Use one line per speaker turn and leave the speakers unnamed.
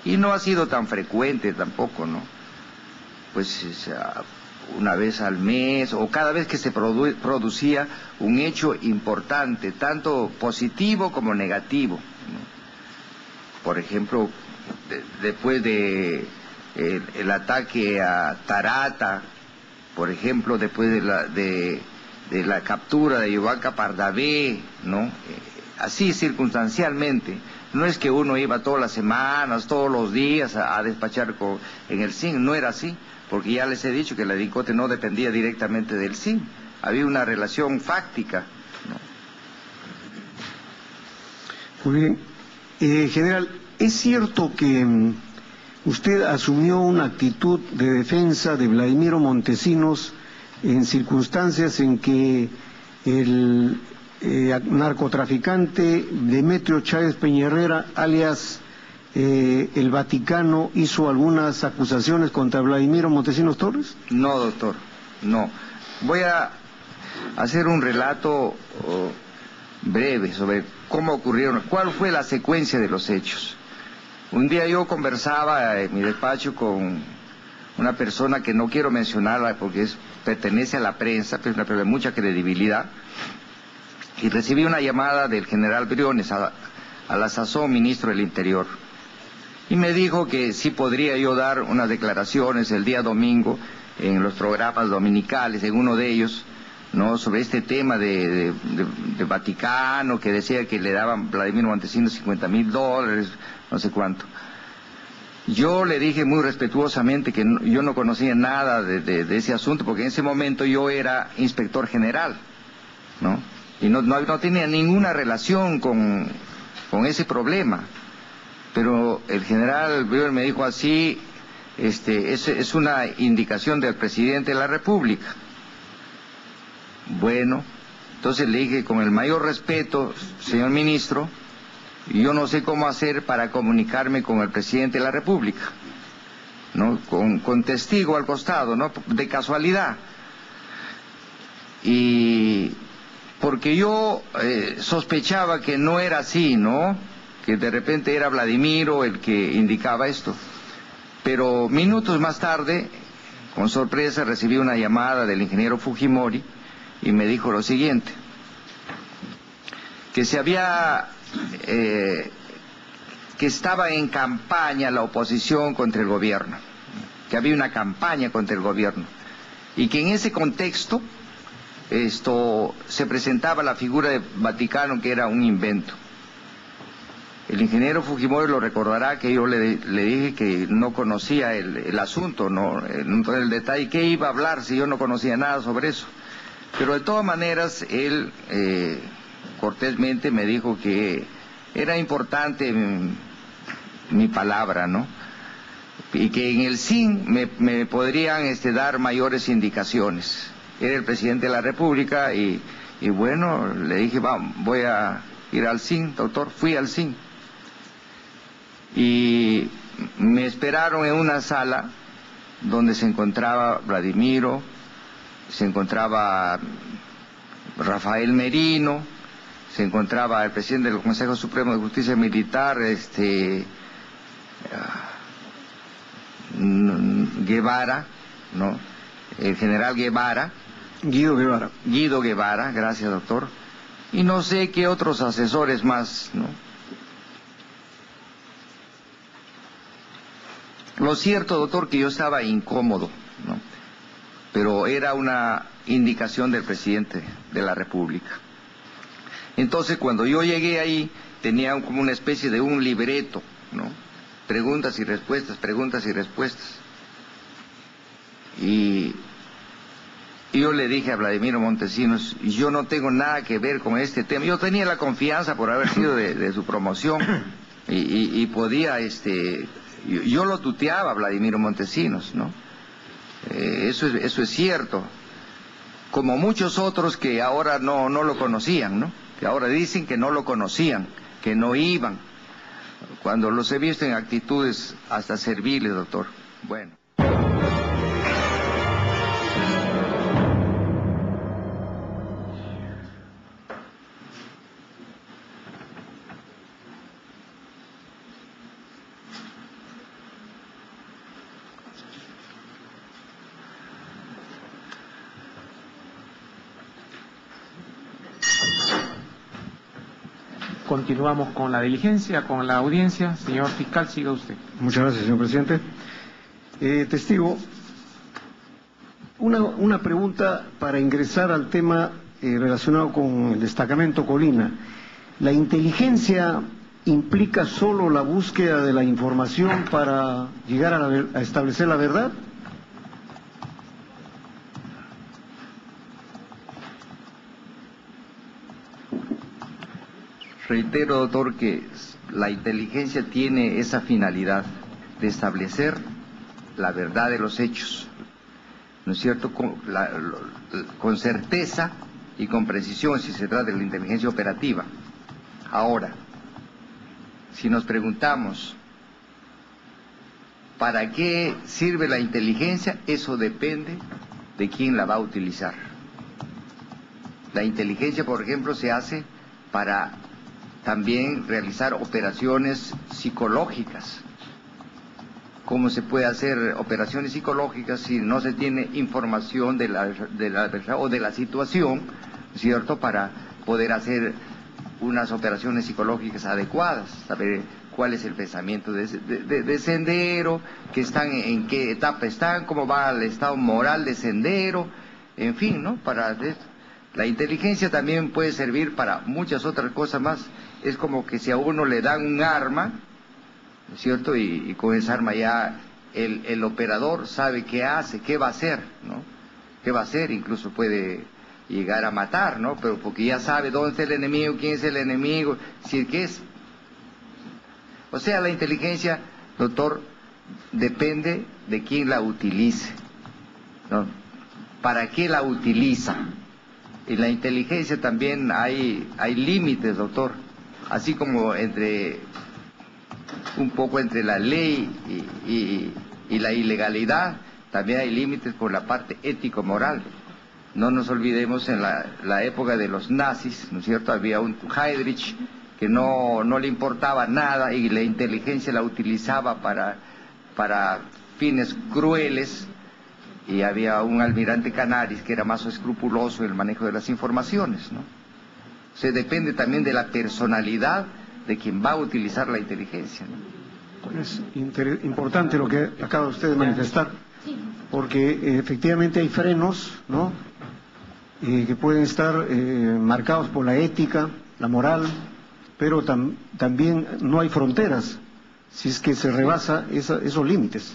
Y no ha sido tan frecuente tampoco, ¿no? Pues una vez al mes o cada vez que se producía un hecho importante, tanto positivo como negativo, ¿no? Por ejemplo, después de el ataque a Tarata, por ejemplo, después de la captura de Yovaca Pardavé, ¿no? Así circunstancialmente. No es que uno iba todas las semanas, todos los días a despachar en el SIN, no era así, porque ya les he dicho que la DICOTE no dependía directamente del SIN, había una relación fáctica, ¿no?
Muy bien. General, ¿es cierto que usted asumió una actitud de defensa de Vladimiro Montesinos en circunstancias en que el narcotraficante Demetrio Chávez Peña-Herrera, alias el Vaticano, hizo algunas acusaciones contra Vladimiro Montesinos Torres?
No, doctor, no. Voy a hacer un relato breve sobre cómo ocurrieron, cuál fue la secuencia de los hechos. Un día yo conversaba en mi despacho con una persona que no quiero mencionarla porque pertenece a la prensa, pero es una persona de mucha credibilidad, y recibí una llamada del general Briones, a la sazón ministro del Interior, y me dijo que sí podría yo dar unas declaraciones el día domingo en los programas dominicales, en uno de ellos, ¿no?, sobre este tema de Vaticano, que decía que le daban Vladimir Montesinos $50,000, no sé cuánto. Yo le dije muy respetuosamente que yo no conocía nada de ese asunto, porque en ese momento yo era inspector general, ¿no? Y no tenía ninguna relación con ese problema. Pero el general Briones me dijo así, es una indicación del presidente de la República. Bueno, entonces le dije con el mayor respeto, señor ministro, yo no sé cómo hacer para comunicarme con el presidente de la República, ¿no? Con testigo al costado, ¿no? De casualidad. Y porque yo sospechaba que no era así, ¿no? Que de repente era Vladimiro el que indicaba esto. Pero minutos más tarde, con sorpresa, recibí una llamada del ingeniero Fujimori y me dijo lo siguiente, que que estaba en campaña la oposición contra el gobierno, que había una campaña contra el gobierno, y que en ese contexto se presentaba la figura de Vaticano, que era un invento. El ingeniero Fujimori lo recordará que yo le dije que no conocía el asunto, no el detalle, ¿qué iba a hablar si yo no conocía nada sobre eso? Pero de todas maneras, él cortésmente me dijo que era importante mi palabra, ¿no? Y que en el SIN me podrían dar mayores indicaciones. Era el presidente de la República y bueno, le dije, voy a ir al SIN, doctor. Fui al SIN. Y me esperaron en una sala donde se encontraba Vladimiro, se encontraba Rafael Merino, se encontraba el presidente del Consejo Supremo de Justicia Militar, Guevara, ¿no? El general Guevara. Guido Guevara, gracias, doctor. Y no sé qué otros asesores más, ¿no? Lo cierto, doctor, que yo estaba incómodo, ¿no? Pero era una indicación del presidente de la República. Entonces, cuando yo llegué ahí, tenía como una especie de un libreto, ¿no? Preguntas y respuestas, preguntas y respuestas. Y yo le dije a Vladimiro Montesinos, yo no tengo nada que ver con este tema. Yo tenía la confianza por haber sido de su promoción y podía, yo lo tuteaba a Vladimiro Montesinos, ¿no? Eso es cierto. Como muchos otros que ahora no lo conocían, ¿no? Que ahora dicen que no lo conocían, que no iban, cuando los he visto en actitudes hasta serviles, doctor. Bueno.
continuamos con la diligencia, con la audiencia. Señor fiscal, siga usted.
Muchas gracias, señor presidente. Testigo, una pregunta para ingresar al tema relacionado con el destacamento Colina. ¿La inteligencia implica solo la búsqueda de la información para llegar a establecer la verdad?
Reitero, doctor, que la inteligencia tiene esa finalidad de establecer la verdad de los hechos, ¿no es cierto?, con certeza y con precisión, si se trata de la inteligencia operativa. Ahora, si nos preguntamos ¿para qué sirve la inteligencia? Eso depende de quién la va a utilizar. La inteligencia, por ejemplo, se hace para también realizar operaciones psicológicas. ¿Cómo se puede hacer operaciones psicológicas si no se tiene información de la o de la situación, ¿cierto?, para poder hacer unas operaciones psicológicas adecuadas, saber cuál es el pensamiento de Sendero, en qué etapa están, cómo va el estado moral de Sendero, en fin, ¿no? La inteligencia también puede servir para muchas otras cosas más. Es como que si a uno le dan un arma, ¿no es cierto?, y con esa arma ya el operador sabe qué hace, qué va a hacer, ¿no? ¿Qué va a hacer? Incluso puede llegar a matar, ¿no? Pero porque ya sabe dónde está el enemigo, quién es el enemigo, si qué es. O sea, la inteligencia, doctor, depende de quién la utilice, ¿no? ¿Para qué la utiliza? En la inteligencia también hay límites, doctor, así como un poco entre la ley y la ilegalidad, también hay límites por la parte ético-moral. No nos olvidemos, en la época de los nazis, ¿no es cierto?, había un Heydrich que no le importaba nada y la inteligencia la utilizaba para fines crueles, y había un almirante Canaris que era más escrupuloso en el manejo de las informaciones, ¿no? Se depende también de la personalidad de quien va a utilizar la inteligencia, ¿no?
Es importante lo que acaba usted de manifestar, porque efectivamente hay frenos, ¿no?, que pueden estar marcados por la ética, la moral, pero también no hay fronteras si es que se rebasa esos límites.